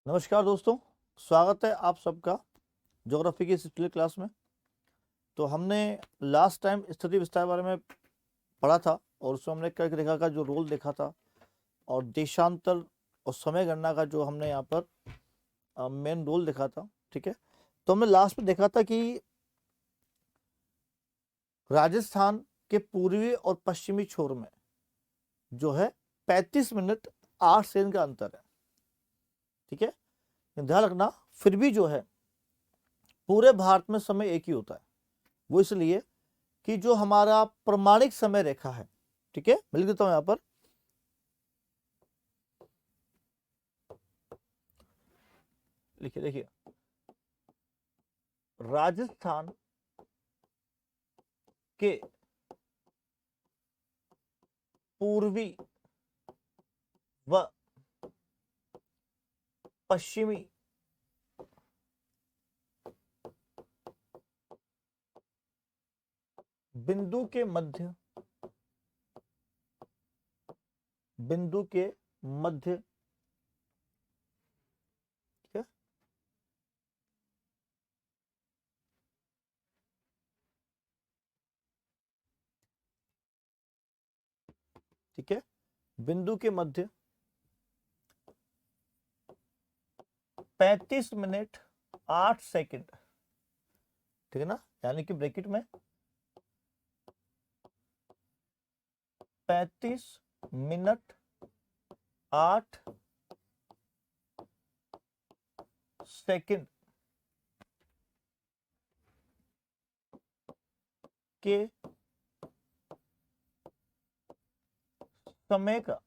नमस्कार दोस्तों, स्वागत है आप सबका ज्योग्राफी की इस पिछले क्लास में। तो हमने लास्ट टाइम स्थिति विस्तार के बारे में पढ़ा था और उसमें हमने कर्क रेखा का जो रोल देखा था और देशांतर और समय गणना का जो हमने यहाँ पर मेन रोल देखा था। ठीक है, तो हमने लास्ट में देखा था कि राजस्थान के पूर्वी और पश्चिमी छोर में जो है 35 मिनट 8 सेकंड का अंतर है। ठीक है, ध्यान रखना, फिर भी जो है पूरे भारत में समय एक ही होता है। वो इसलिए कि जो हमारा प्रमाणिक समय रेखा है, ठीक है, मैं लिख देता हूं यहां पर, लिखिए, देखिए, राजस्थान के पूर्वी व पश्चिमी बिंदु के मध्य ठीक है, ठीक है, बिंदु के मध्य 35 मिनट 8 सेकंड, ठीक है ना, यानी कि ब्रैकेट में 35 मिनट 8 सेकंड के समय का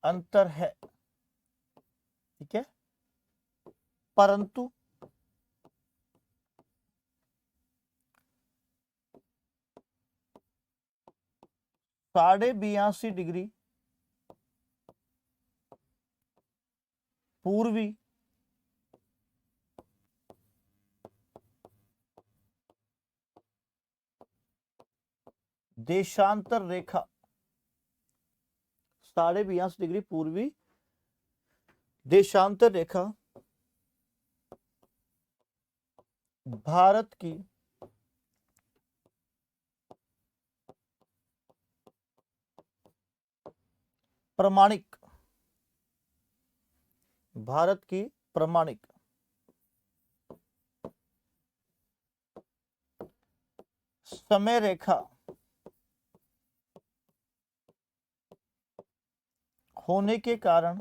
अंतर है। ठीक है, परंतु -82.5 डिग्री पूर्वी देशांतर रेखा, 82.5 डिग्री पूर्वी देशांतर रेखा भारत की प्रमाणिक समय रेखा होने के कारण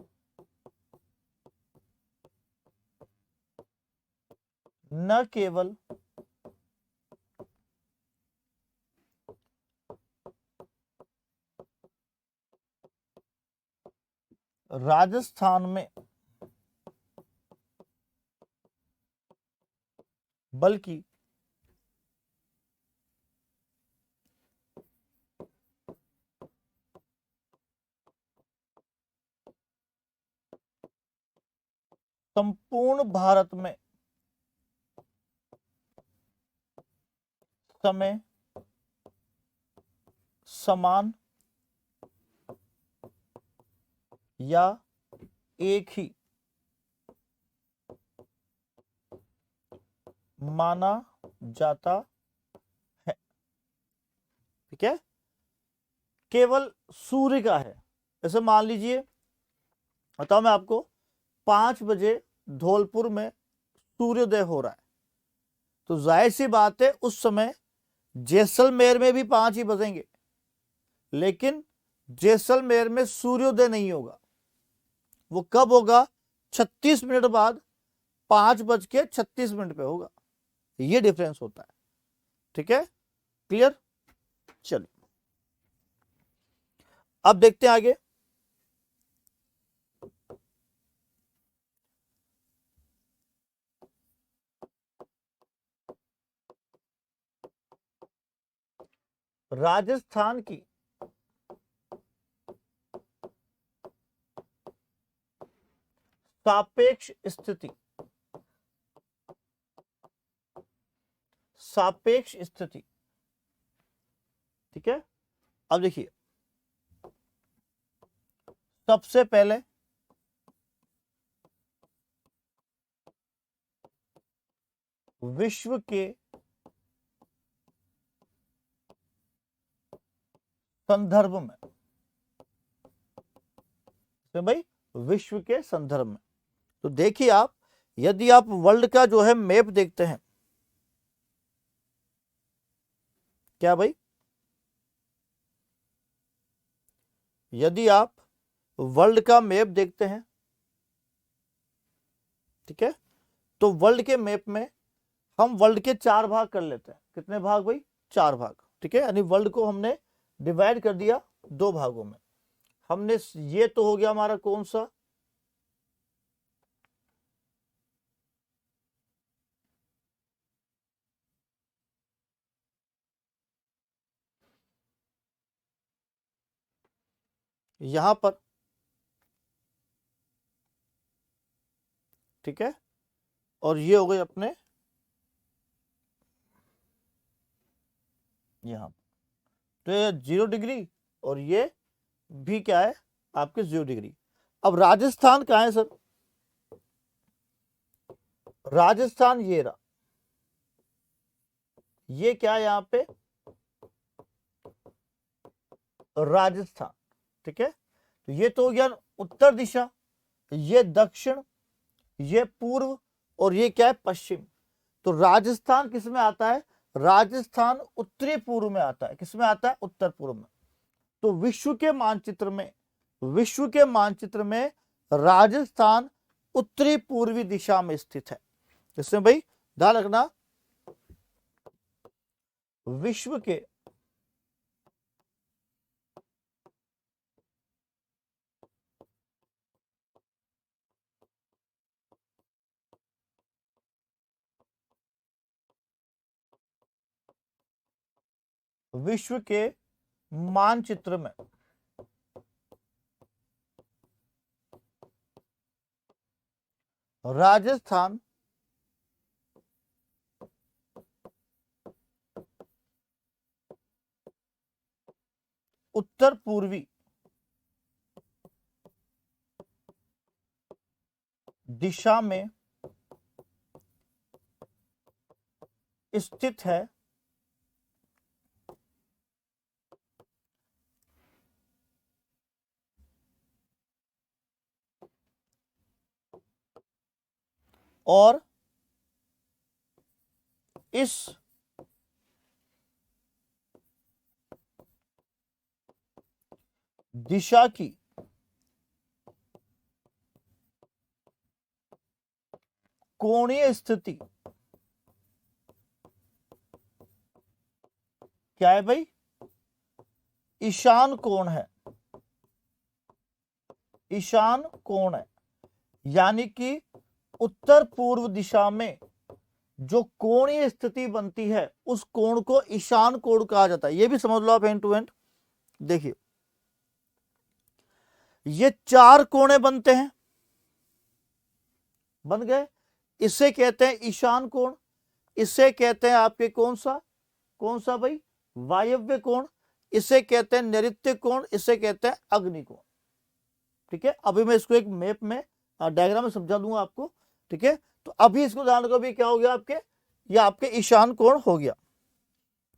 न केवल राजस्थान में बल्कि संपूर्ण भारत में समय समान या एक ही माना जाता है। ठीक है, केवल सूर्य का है। जैसे मान लीजिए, बताओ, मैं आपको 5 बजे धौलपुर में सूर्योदय हो रहा है, तो जाहिर सी बात है उस समय जैसलमेर में भी 5 ही बजेंगे, लेकिन जैसलमेर में सूर्योदय नहीं होगा। वो कब होगा? 36 मिनट बाद 5:36 पे होगा। ये डिफरेंस होता है। ठीक है, क्लियर? चलिए अब देखते हैं आगे। राजस्थान की सापेक्ष स्थिति, ठीक है, अब देखिए, सबसे पहले विश्व के संदर्भ में, तो भाई विश्व के संदर्भ में, तो देखिए आप, यदि आप वर्ल्ड का जो है मैप देखते हैं, क्या भाई, यदि आप वर्ल्ड का मैप देखते हैं, ठीक है, तो वर्ल्ड के मैप में हम वर्ल्ड के 4 भाग कर लेते हैं। कितने भाग भाई? 4 भाग, ठीक है, यानी वर्ल्ड को हमने डिवाइड कर दिया 2 भागों में। हमने, ये तो हो गया हमारा कौन सा, यहां पर, ठीक है, और ये हो गए अपने यहां, तो ये 0 डिग्री और ये भी क्या है आपके 0 डिग्री। अब राजस्थान कहाँ है सर? राजस्थान ये रहा, ये क्या है यहाँ पे, राजस्थान, ठीक है, तो ये तो हो गया उत्तर दिशा, ये दक्षिण, ये पूर्व, और ये क्या है पश्चिम। तो राजस्थान किस में आता है? राजस्थान उत्तरी पूर्व में आता है। किस में आता है? उत्तर पूर्व में। तो विश्व के मानचित्र में, विश्व के मानचित्र में राजस्थान उत्तरी पूर्वी दिशा में स्थित है। इसमें भाई ध्यान रखना, विश्व के विश्व के मानचित्र में राजस्थान उत्तर पूर्वी दिशा में स्थित है। और इस दिशा की कोणीय स्थिति क्या है भाई? ईशान कोण है। ईशान कोण है, यानी कि उत्तर पूर्व दिशा में जो कोणीय स्थिति बनती है उस कोण को ईशान कोण कहा जाता है। ये भी समझ लो आप एंड टू एंड। देखिए, ये 4 कोणे बनते हैं, बन गए, इसे कहते हैं ईशान कोण। इसे कहते हैं आपके कौन सा भाई? वायव्य कोण। इसे कहते हैं नैऋत्य कोण। इसे कहते हैं अग्नि कोण। ठीक है, अभी मैं इसको एक मैप में डायग्राम में समझा दूंगा आपको। ठीक है, तो अभी इसको ध्यान रखो, अभी क्या हो गया आपके, ये आपके ईशान कोण हो गया।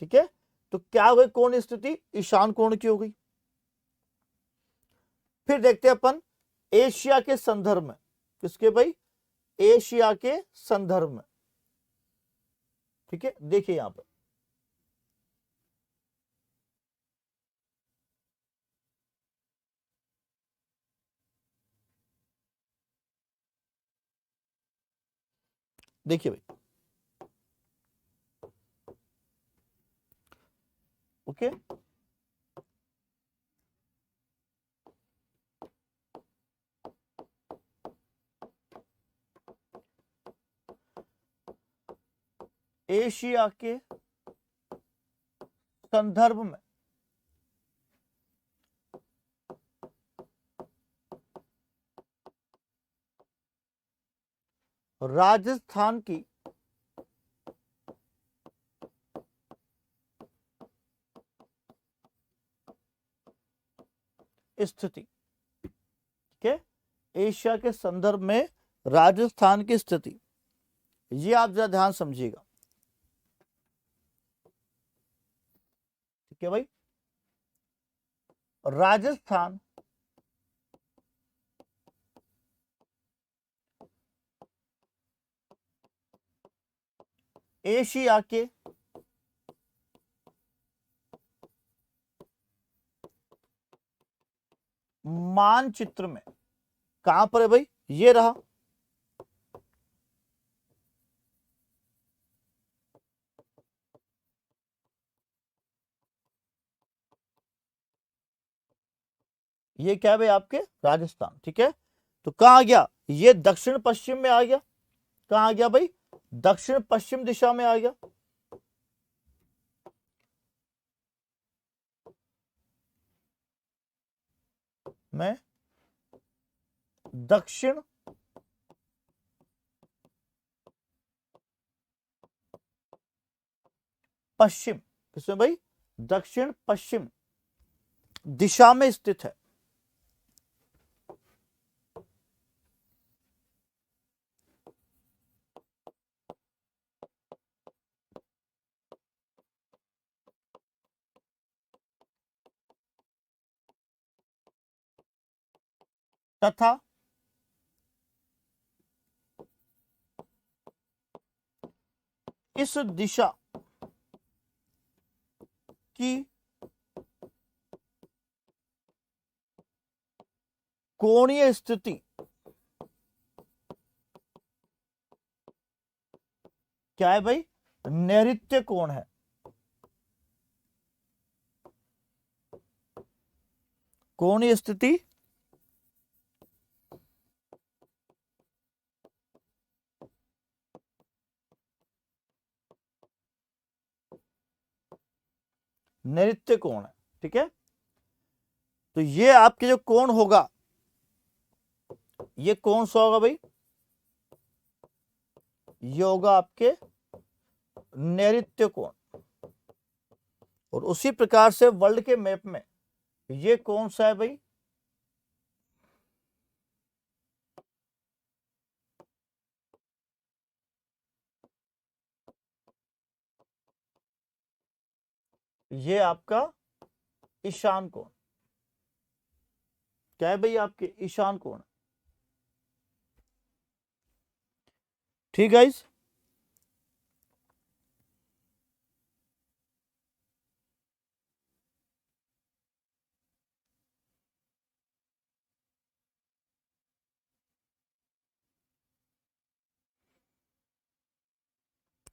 ठीक है, तो क्या हो गई कोण स्थिति? ईशान कोण की हो गई। फिर देखते हैं अपन एशिया के संदर्भ में। किसके भाई? एशिया के संदर्भ में। ठीक है, देखिए यहां पर देखिए भाई, ओके, एशिया के संदर्भ में राजस्थान की स्थिति, ठीक है, एशिया के संदर्भ में राजस्थान की स्थिति, ये आप जरा ध्यान समझिएगा। ठीक है भाई, राजस्थान एशिया के मानचित्र में कहां पर है भाई, ये रहा। ये क्या है भाई, आपके राजस्थान। ठीक है, तो कहां आ गया, ये दक्षिण पश्चिम में आ गया। कहां आ गया भाई, दक्षिण पश्चिम दिशा में आ गया। मैं दक्षिण पश्चिम, किसमें भाई, दक्षिण पश्चिम दिशा में स्थित है। तथा इस दिशा की कोणीय स्थिति क्या है भाई, नैऋत्य कोण है। कोणीय स्थिति नैऋत्य कोण है। ठीक है, तो ये आपके जो कोण होगा, ये कौन सा होगा भाई, ये होगा आपके नैऋत्य कोण। और उसी प्रकार से वर्ल्ड के मैप में ये कौन सा है भाई, ये आपका ईशान कोण। क्या है भाई, आपके ईशान कोण। ठीक है गाइस,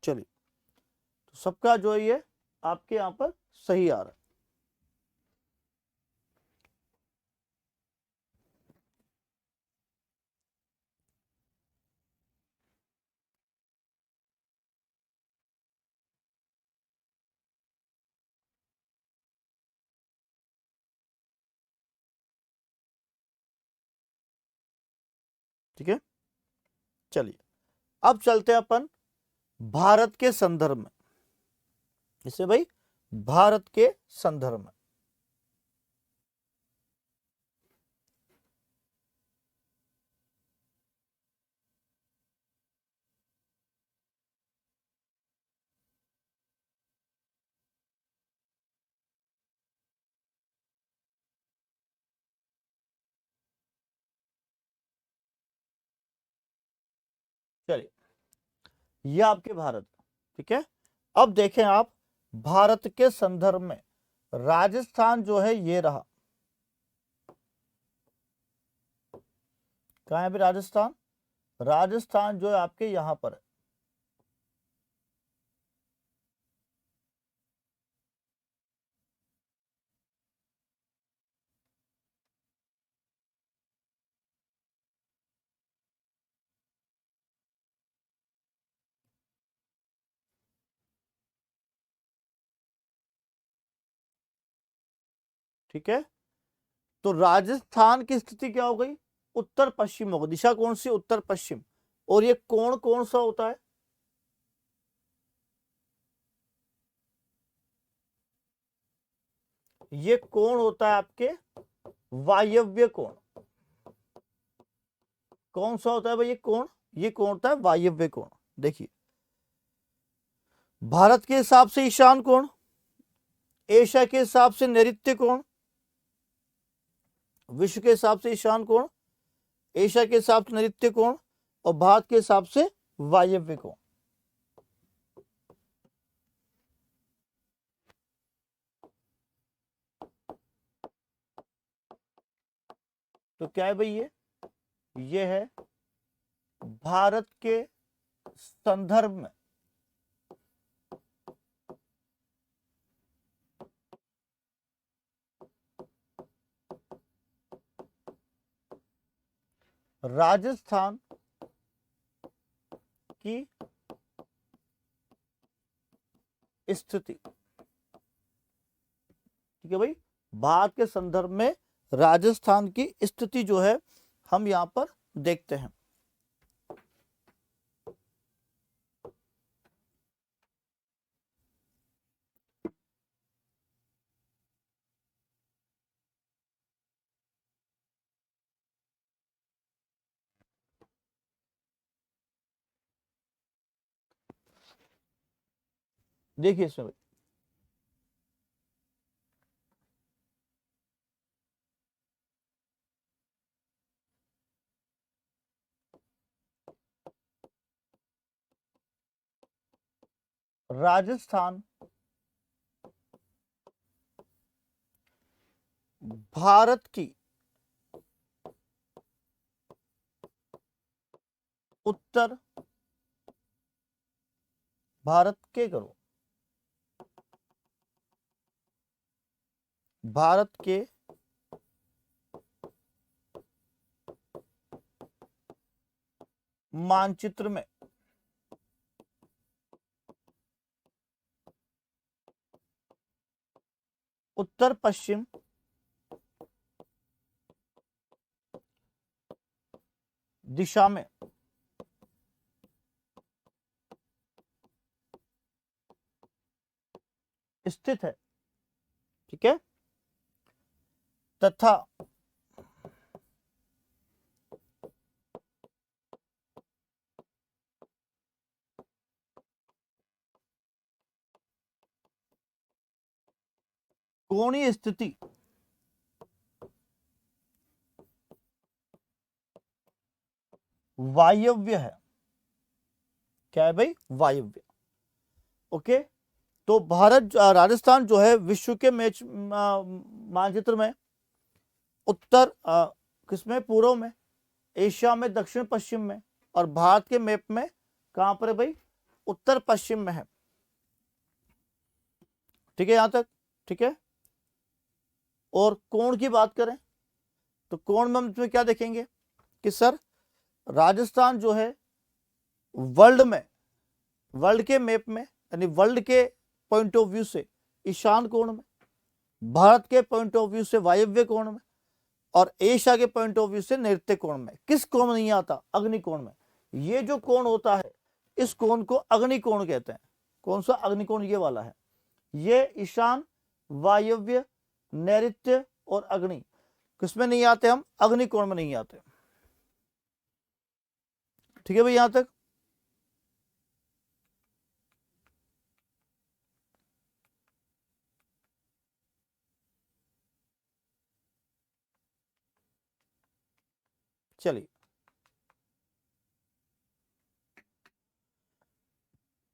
चलिए, तो सबका जो है ये आपके यहां पर सही आ रहा है। ठीक है, चलिए अब चलते हैं अपन भारत के संदर्भ में। इसे भाई भारत के संदर्भ में, चलिए ये आपके भारत। ठीक है, अब देखें आप भारत के संदर्भ में राजस्थान जो है ये रहा। कहां है अभी राजस्थान, राजस्थान जो है आपके यहां पर है। ठीक है, तो राजस्थान की स्थिति क्या हो गई, उत्तर पश्चिम होगा। दिशा कौन सी, उत्तर पश्चिम। और ये कोण कौन सा होता है, ये कोण होता है आपके वायव्य कोण। कौन सा होता है भाई ये कोण? ये कोण होता है वायव्य कोण। देखिए, भारत के हिसाब से ईशान कोण, एशिया के हिसाब से नैऋत्य कोण, विश्व के हिसाब से ईशान कोण, एशिया के हिसाब से नैऋत्य कोण, और भारत के हिसाब से वायव्य कोण। तो क्या है भाई ये है भारत के संदर्भ में राजस्थान की स्थिति। ठीक है भाई, भारत के संदर्भ में राजस्थान की स्थिति जो है हम यहां पर देखते हैं। देखिए इसमें भाई, राजस्थान भारत की उत्तर, भारत के करो, भारत के मानचित्र में उत्तर पश्चिम दिशा में स्थित है। ठीक है, तथा कोणीय स्थिति वायव्य है। क्या है भाई? वायव्य। ओके, तो भारत राजस्थान जो है विश्व के मैच मानचित्र में उत्तर किसमें? पूर्व में, एशिया में दक्षिण पश्चिम में, और भारत के मैप में कहां पर है भाई? उत्तर पश्चिम में है। ठीक है यहां तक? ठीक है, और कोण की बात करें तो कोण में हम इसमें क्या देखेंगे कि सर राजस्थान जो है वर्ल्ड में, वर्ल्ड के मैप में, यानी वर्ल्ड के पॉइंट ऑफ व्यू से ईशान कोण में, भारत के पॉइंट ऑफ व्यू से वायव्य कोण में, और एशिया के पॉइंट ऑफ व्यू से नैऋत्य कोण में। किस कोण में नहीं आता? अग्नि कोण में। ये जो कोण होता है इस कोण को अग्नि कोण कहते हैं। कौन सा अग्नि कोण? ये वाला है। ये ईशान, वायव्य, नैऋत्य और अग्नि किसमें नहीं आते? हम अग्नि कोण में नहीं आते। ठीक है भाई यहां तक? चलिए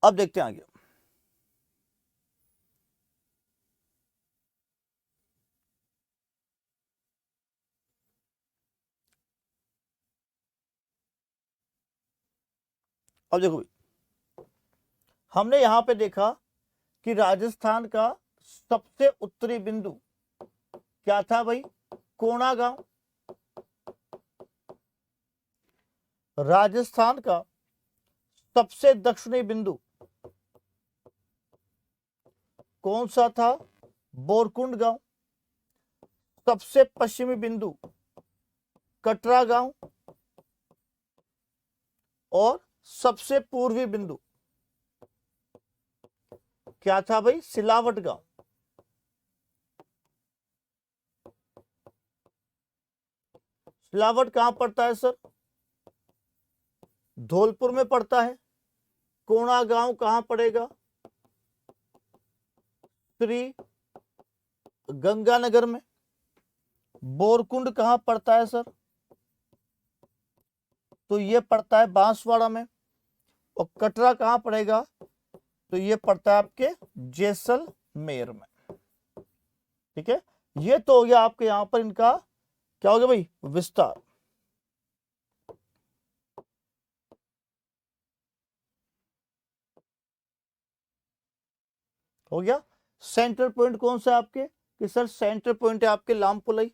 अब देखते हैं आगे। अब देखो भाई, हमने यहां पे देखा कि राजस्थान का सबसे उत्तरी बिंदु क्या था भाई? कोणागांव। राजस्थान का सबसे दक्षिणी बिंदु कौन सा था? बोरकुंड गांव। सबसे पश्चिमी बिंदु कटरा गांव, और सबसे पूर्वी बिंदु क्या था भाई? सिलावट गांव। सिलावट कहां पड़ता है सर? धौलपुर में पड़ता है। कोणा गांव कहां पड़ेगा? श्री गंगानगर में। बोरकुंड कहां पड़ता है सर? तो ये पड़ता है बांसवाड़ा में। और कटरा कहां पड़ेगा? तो ये पड़ता है आपके जैसलमेर में। ठीक है, ये तो हो गया आपके यहां पर इनका क्या हो गया भाई, विस्तार। हो गया। सेंटर पॉइंट कौन सा है आपके? कि सर सेंटर पॉइंट है आपके लामपुलाई।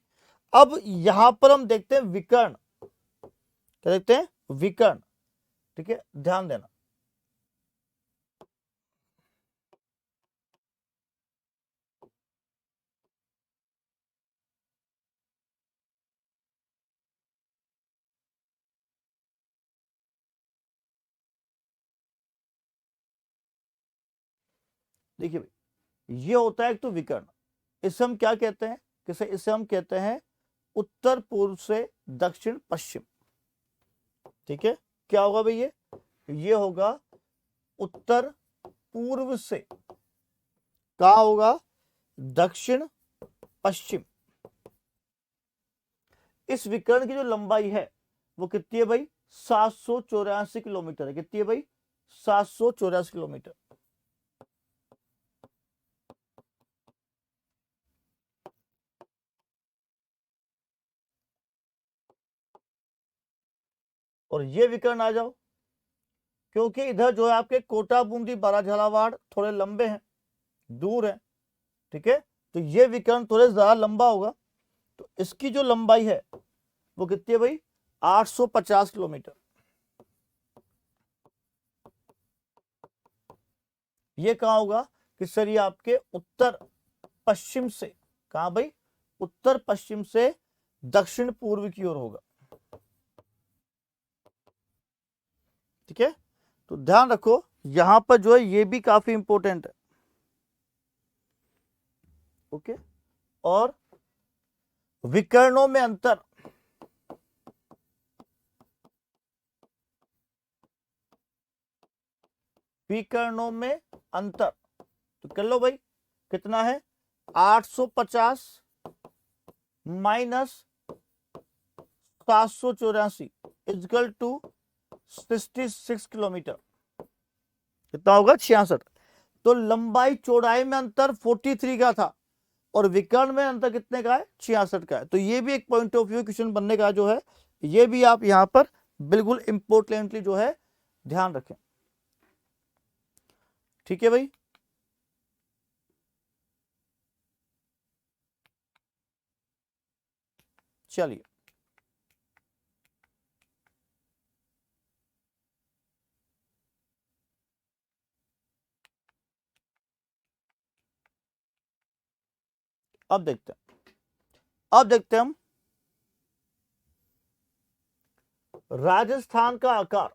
अब यहां पर हम देखते हैं विकर्ण। क्या देखते हैं? विकर्ण। ठीक है, ध्यान देना। देखिए भाई, ये होता है एक तो विकर्ण। इसे हम क्या कहते हैं? किसे इसे हम कहते हैं उत्तर पूर्व से दक्षिण पश्चिम। ठीक है, क्या होगा भाई? ये होगा उत्तर पूर्व से, कहा होगा? दक्षिण पश्चिम। इस विकर्ण की जो लंबाई है वो कितनी है भाई? 784 किलोमीटर है। कितनी है भाई? 784 किलोमीटर। और ये विकर्ण आ जाओ, क्योंकि इधर जो है आपके कोटा, बूंदी, बारा, झालावाड़ थोड़े लंबे हैं, दूर है। ठीक है, तो ये विकर्ण थोड़े ज्यादा लंबा होगा। तो इसकी जो लंबाई है वो कितनी है भाई? 850 किलोमीटर। ये कहां होगा? कि सर ये आपके उत्तर पश्चिम से, कहां भाई? उत्तर पश्चिम से दक्षिण पूर्व की ओर होगा। ठीक है, तो ध्यान रखो यहां पर जो है ये भी काफी इंपॉर्टेंट है। ओके, और विकर्णों में अंतर। विकर्णों में अंतर तो कर लो भाई, कितना है? 850 माइनस 784 इजकल टू 66 किलोमीटर। कितना होगा? 66। तो लंबाई चौड़ाई में अंतर 43 का था और विकर्ण में अंतर कितने का है? 66 का है। तो ये भी एक पॉइंट ऑफ व्यू क्वेश्चन बनने का जो है, ये भी आप यहां पर बिल्कुल इंपोर्टेंटली जो है ध्यान रखें। ठीक है भाई, चलिए अब देखते हैं। अब देखते हैं हम राजस्थान का आकार।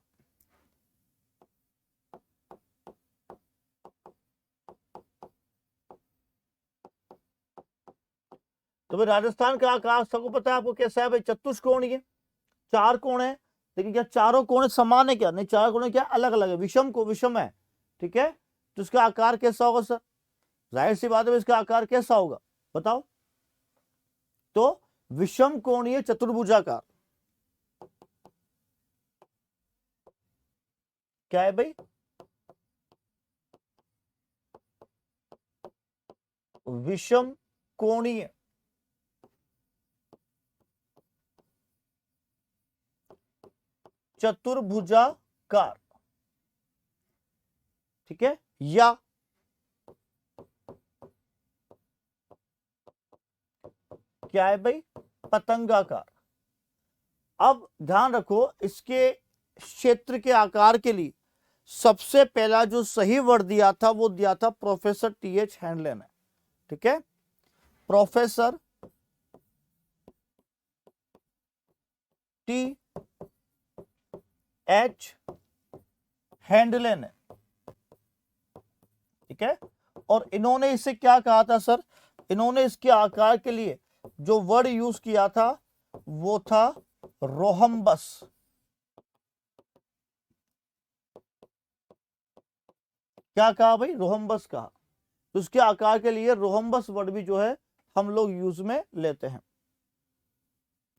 तो भाई राजस्थान का आकार सबको पता है, आपको कैसा है भाई? चतुष्कोणीय। 4 कोण है, लेकिन क्या चारों कोण समान है? क्या नहीं, 4 कोण क्या अलग अलग है, विषम को विषम है। ठीक है, तो इसका आकार कैसा होगा सर? जाहिर सी बात है इसका आकार कैसा होगा, बताओ? तो विषम कोणीय चतुर्भुजाकार। क्या है भाई? विषम कोणीय चतुर्भुजाकार। ठीक है, या क्या है भाई? पतंगाकार। अब ध्यान रखो, इसके क्षेत्र के आकार के लिए सबसे पहला जो सही वर्ड दिया था वो दिया था प्रोफेसर टीएच हैंडले ने। ठीक है, प्रोफेसर टी एच हैंडले ने। ठीक है, और इन्होंने इसे क्या कहा था सर? इन्होंने इसके आकार के लिए जो वर्ड यूज किया था वो था रोहम्बस। क्या कहा भाई, रोहम्बस कहा। तो उसके आकार के लिए रोहम्बस वर्ड भी जो है हम लोग यूज में लेते हैं।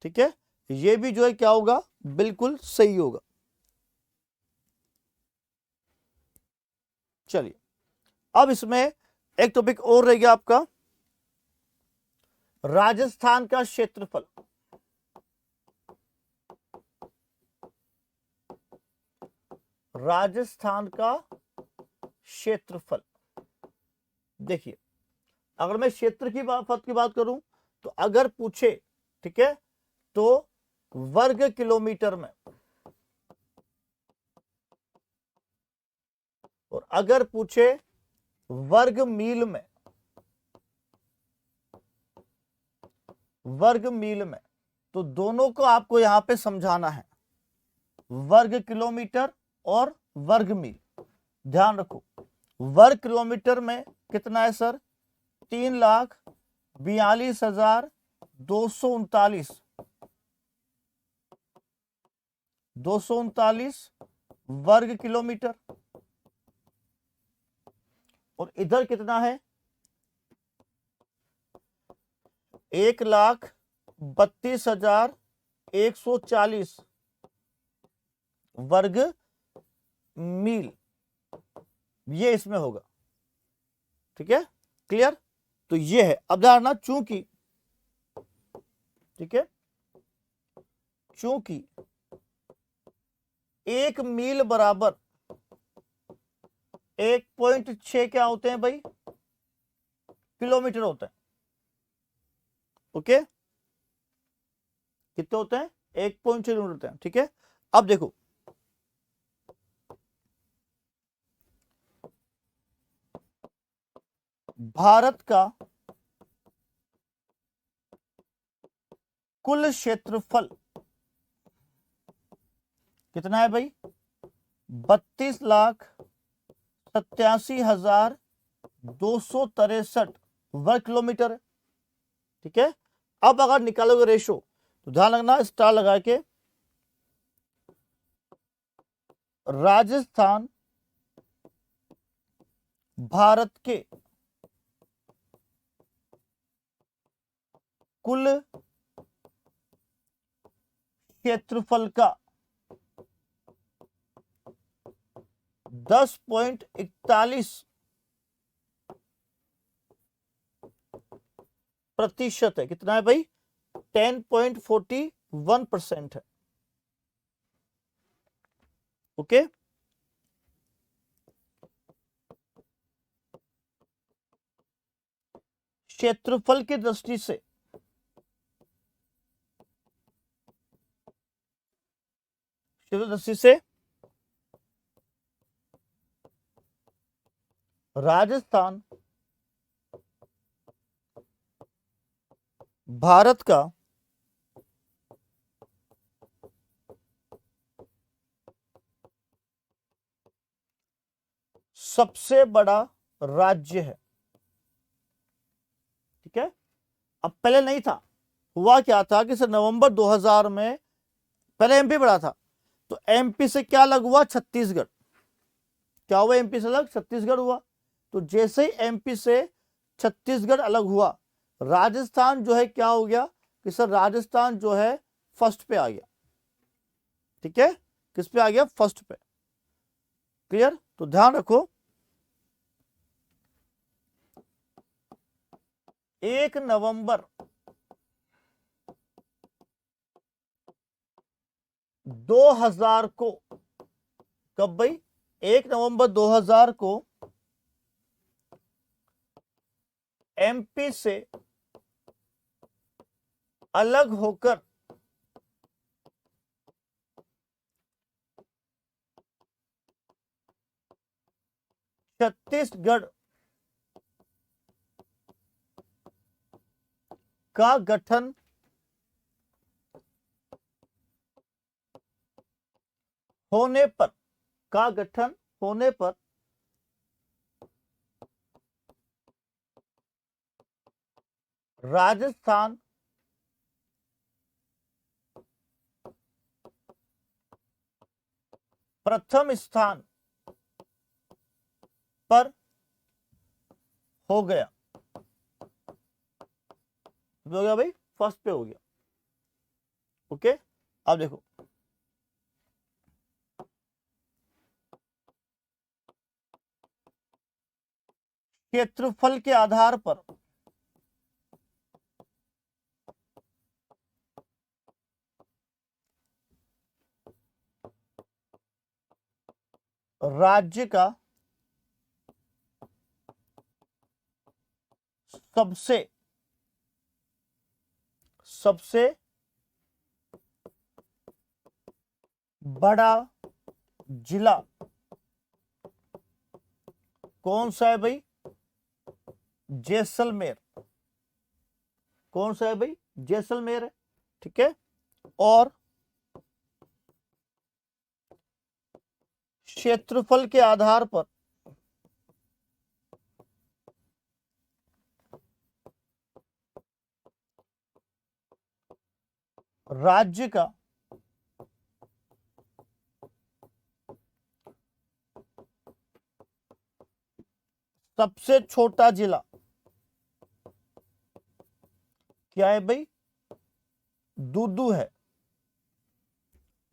ठीक है, ये भी जो है क्या होगा, बिल्कुल सही होगा। चलिए अब इसमें एक टॉपिक और रह गया आपका, राजस्थान का क्षेत्रफल। राजस्थान का क्षेत्रफल, देखिए अगर मैं क्षेत्र की बात करूं तो अगर पूछे, ठीक है, तो वर्ग किलोमीटर में, और अगर पूछे वर्ग मील में, वर्ग मील में, तो दोनों को आपको यहां पे समझाना है, वर्ग किलोमीटर और वर्ग मील। ध्यान रखो, वर्ग किलोमीटर में कितना है सर, 3,42,239 वर्ग किलोमीटर, और इधर कितना है, 1,32,140 वर्ग मील, ये इसमें होगा। ठीक है, क्लियर। तो ये है, अब ध्यान, चूंकि, ठीक है, चूंकि 1 मील बराबर 1.6 क्या होते हैं भाई, किलोमीटर होते हैं। ओके, कितने होते हैं, 1.6 किलोमीटर होते हैं। ठीक है, अब देखो भारत का कुल क्षेत्रफल कितना है भाई, 32,87,263 वर्ग किलोमीटर है। ठीक है, अब अगर निकालोगे रेशो तो ध्यान रखना, स्टार लगा के, राजस्थान भारत के कुल क्षेत्रफल का 10.41% है। कितना है भाई, 10.41% है। ओके, क्षेत्रफल की दृष्टि से राजस्थान भारत का सबसे बड़ा राज्य है। ठीक है, अब पहले नहीं था, हुआ क्या था कि सर नवंबर 2000 में पहले एमपी बढ़ा था, तो एमपी से क्या अलग हुआ, छत्तीसगढ़। क्या हुआ, एमपी से अलग छत्तीसगढ़ हुआ। तो जैसे ही एमपी से छत्तीसगढ़ अलग हुआ, राजस्थान जो है क्या हो गया कि सर राजस्थान जो है फर्स्ट पे आ गया। ठीक है, किस पे आ गया, फर्स्ट पे। क्लियर, तो ध्यान रखो, 1 नवंबर 2000 को, कब भाई, 1 नवंबर 2000 को एमपी से अलग होकर छत्तीसगढ़ का गठन होने पर, का गठन होने पर राजस्थान प्रथम स्थान पर हो गया, हो गया भाई, फर्स्ट पे हो गया। ओके, अब देखो क्षेत्रफल के आधार पर राज्य का सबसे सबसे बड़ा जिला कौन सा है भाई? जैसलमेर। कौन सा है भाई? जैसलमेर है। ठीक है, और क्षेत्रफल के आधार पर राज्य का सबसे छोटा जिला क्या है भाई? दूदू है।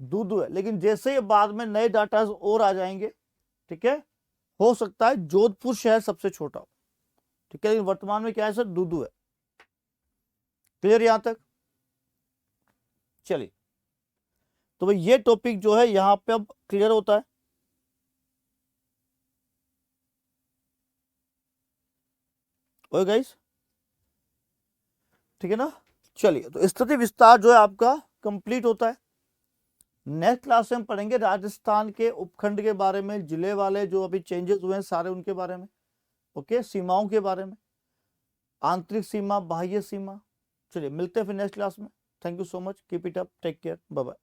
दूदू है, लेकिन जैसे ही बाद में नए डाटा और आ जाएंगे, ठीक है, हो सकता है जोधपुर शहर सबसे छोटा हो। ठीक है, लेकिन वर्तमान में क्या है सर? दूदू है। क्लियर यहां तक? चलिए, तो भाई ये टॉपिक जो है यहां पे अब क्लियर होता है। ओके गाइस, ठीक है ना? चलिए, तो स्थिति विस्तार जो है आपका कंप्लीट होता है। नेक्स्ट क्लास में हम पढ़ेंगे राजस्थान के उपखंड के बारे में, जिले वाले जो अभी चेंजेस हुए हैं सारे उनके बारे में। ओके, सीमाओं के बारे में, आंतरिक सीमा, बाह्य सीमा। चलिए, मिलते हैं फिर नेक्स्ट क्लास में। Thank you so much, keep it up, take care, bye bye.